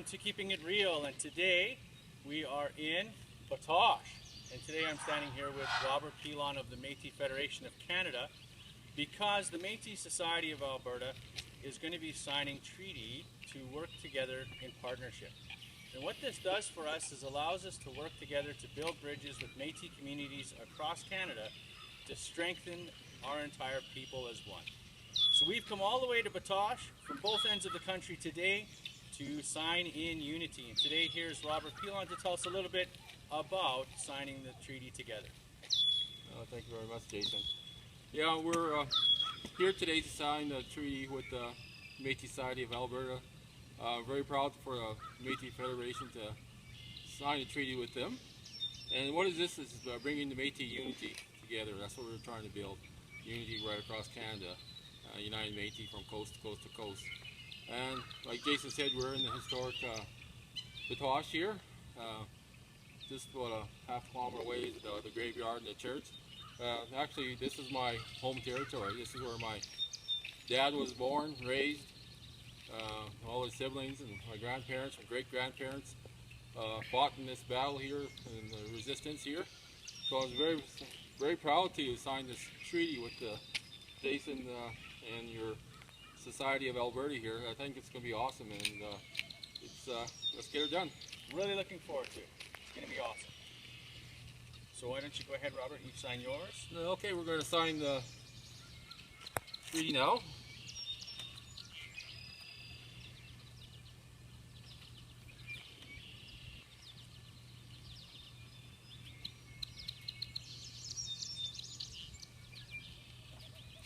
to Keeping It Real, and today we are in Batoche. And today I'm standing here with Robert Pilon of the Métis Federation of Canada because the Métis Society of Alberta is going to be signing treaty to work together in partnership. And what this does for us is allows us to work together to build bridges with Métis communities across Canada to strengthen our entire people as one. So we've come all the way to Batoche from both ends of the country today to sign in unity. And today here's Robert Pilon to tell us a little bit about signing the treaty together. Thank you very much, Jason. Yeah, we're here today to sign the treaty with the Métis Society of Alberta. Very proud for the Métis Federation to sign a treaty with them. And what is this? Is bringing the Métis unity together. That's what we're trying to build. Unity right across Canada. United Métis from coast to coast to coast. And like Jason said, we're in the historic Batoche here. Just about a half-kilometer away is the graveyard and the church. Actually, this is my home territory. This is where my dad was born, raised. All his siblings and my grandparents and great-grandparents fought in this battle here and the resistance here. So I was very, very proud to sign this treaty with Jason and your Society of Alberta here. I think it's going to be awesome, and let's get it done. Really looking forward to it. It's going to be awesome. So why don't you go ahead, Robert, you sign yours. Okay, we're going to sign the treaty now.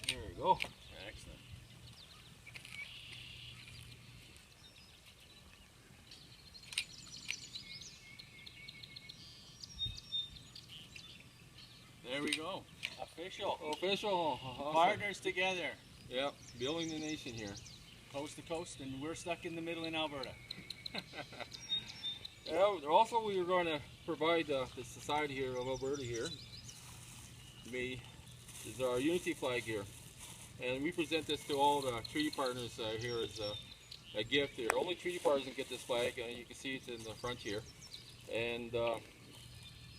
There we go. Excellent. There we go. Official. Official. Awesome. Partners together. Yeah, building the nation here. Coast to coast, and we're stuck in the middle in Alberta. Yeah, also we are going to provide the Society here of Alberta here. Is our unity flag here. And we present this to all the treaty partners here as a gift here. Only treaty partners can get this flag, and you can see it's in the front here. And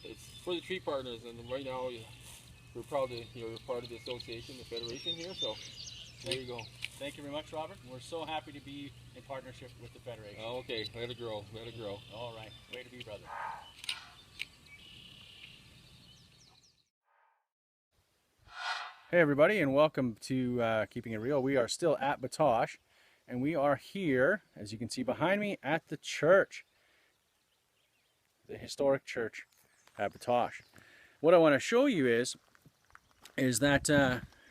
it's for the treaty partners, and right now we're proud that you're part of the association, the federation here, so there you go. Thank you very much, Robert. We're so happy to be in partnership with the federation. Okay, let it grow, let it grow. All right, way to be, brother. Hey everybody, and welcome to Keeping It Real. We are still at Batoche, and we are here, as you can see behind me, at the church. The historic church at Batoche. What I want to show you is that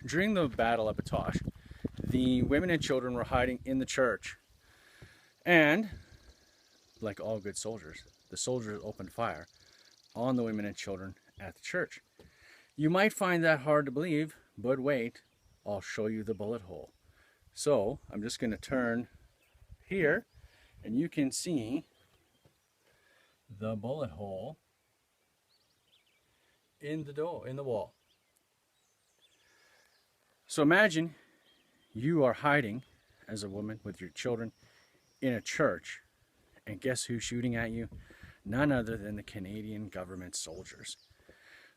during the battle at Batoche, the women and children were hiding in the church. And, like all good soldiers, the soldiers opened fire on the women and children at the church. You might find that hard to believe, but wait, I'll show you the bullet hole. So I'm just going to turn here, and you can see the bullet hole in the wall. So imagine you are hiding as a woman with your children in a church, and guess who's shooting at you? None other than the Canadian government soldiers.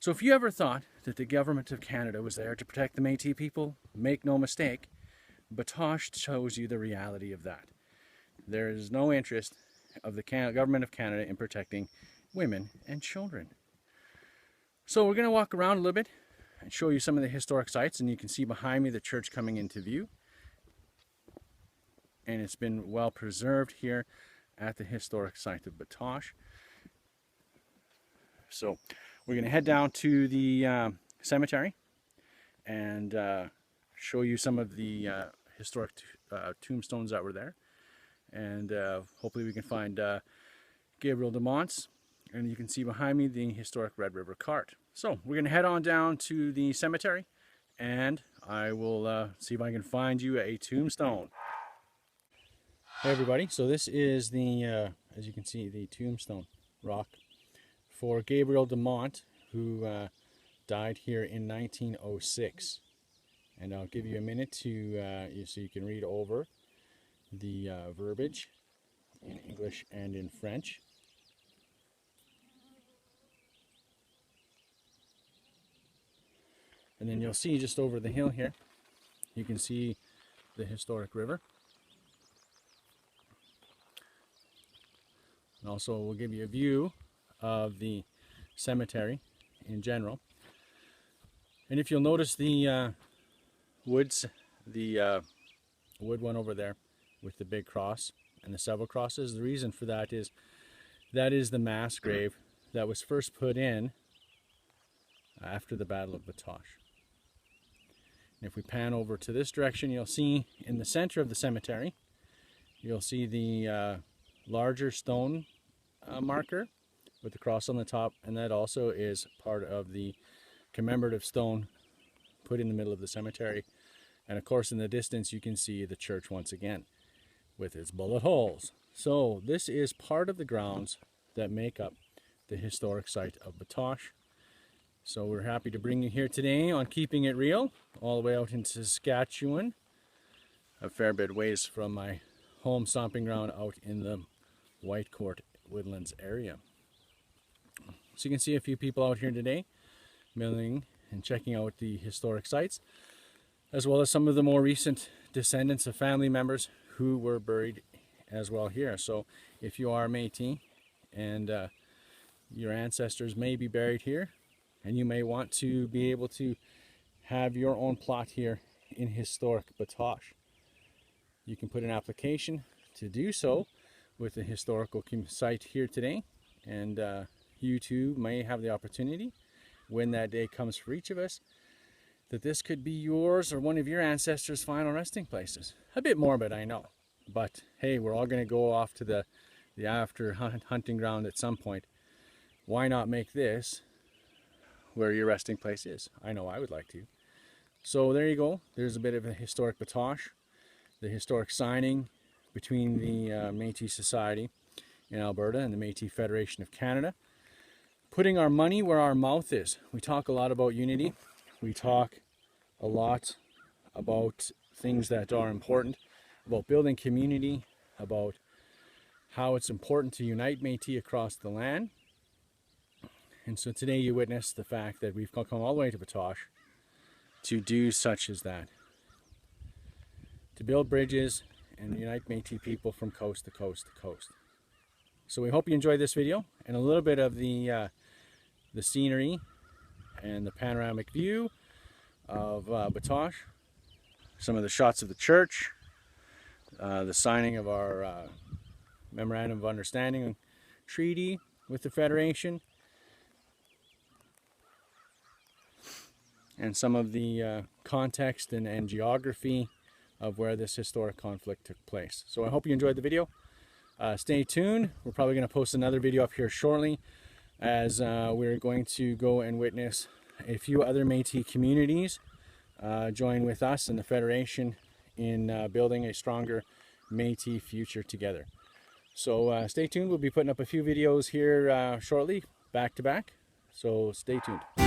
So if you ever thought that the government of Canada was there to protect the Métis people, make no mistake, Batoche shows you the reality of that. There is no interest of the government of Canada in protecting women and children. So we're going to walk around a little bit and show you some of the historic sites, and you can see behind me the church coming into view. And it's been well preserved here at the historic site of Batoche. So we're going to head down to the cemetery and show you some of the historic tombstones that were there. And hopefully we can find Gabriel de Mont's. And you can see behind me the historic Red River cart. So we're going to head on down to the cemetery, and I will see if I can find you a tombstone. Hey everybody, so this is the, as you can see, the tombstone rock for Gabriel de Mont, who died here in 1906. And I'll give you a minute to so you can read over the verbiage in English and in French. And then you'll see just over the hill here, you can see the historic river. And also we'll give you a view of the cemetery in general. And if you'll notice the woods, the wood one over there with the big cross and the several crosses, the reason for that is the mass grave that was first put in after the Battle of Batoche. And if we pan over to this direction, you'll see in the center of the cemetery, you'll see the larger stone marker with the cross on the top, and that also is part of the commemorative stone put in the middle of the cemetery. And of course, in the distance, you can see the church once again with its bullet holes. So this is part of the grounds that make up the historic site of Batoche. So we're happy to bring you here today on Keeping It Real, all the way out into Saskatchewan, a fair bit ways from my home stomping ground out in the Whitecourt Woodlands area. So you can see a few people out here today milling and checking out the historic sites, as well as some of the more recent descendants of family members who were buried as well here. So if you are Métis and your ancestors may be buried here, and you may want to be able to have your own plot here in historic Batoche, you can put an application to do so with the historical site here today, and you too may have the opportunity, when that day comes for each of us, that this could be yours or one of your ancestors' final resting places. A bit morbid, I know, but hey, we're all going to go off to the after hunting ground at some point. Why not make this where your resting place is? I know I would like to. So there you go. There's a bit of a historic Batoche, the historic signing between the Métis Society in Alberta and the Métis Federation of Canada. Putting our money where our mouth is. We talk a lot about unity. We talk a lot about things that are important, about building community, about how it's important to unite Métis across the land. And so today you witness the fact that we've come all the way to Batoche to do such as that. To build bridges and unite Métis people from coast to coast to coast. So we hope you enjoyed this video and a little bit of the scenery and the panoramic view of Batoche. Some of the shots of the church, the signing of our Memorandum of Understanding treaty with the Federation, and some of the context and geography of where this historic conflict took place. So I hope you enjoyed the video. Stay tuned. We're probably going to post another video up here shortly, as we're going to go and witness a few other Métis communities join with us and the Federation in building a stronger Métis future together. So stay tuned. We'll be putting up a few videos here shortly, back to back. So stay tuned.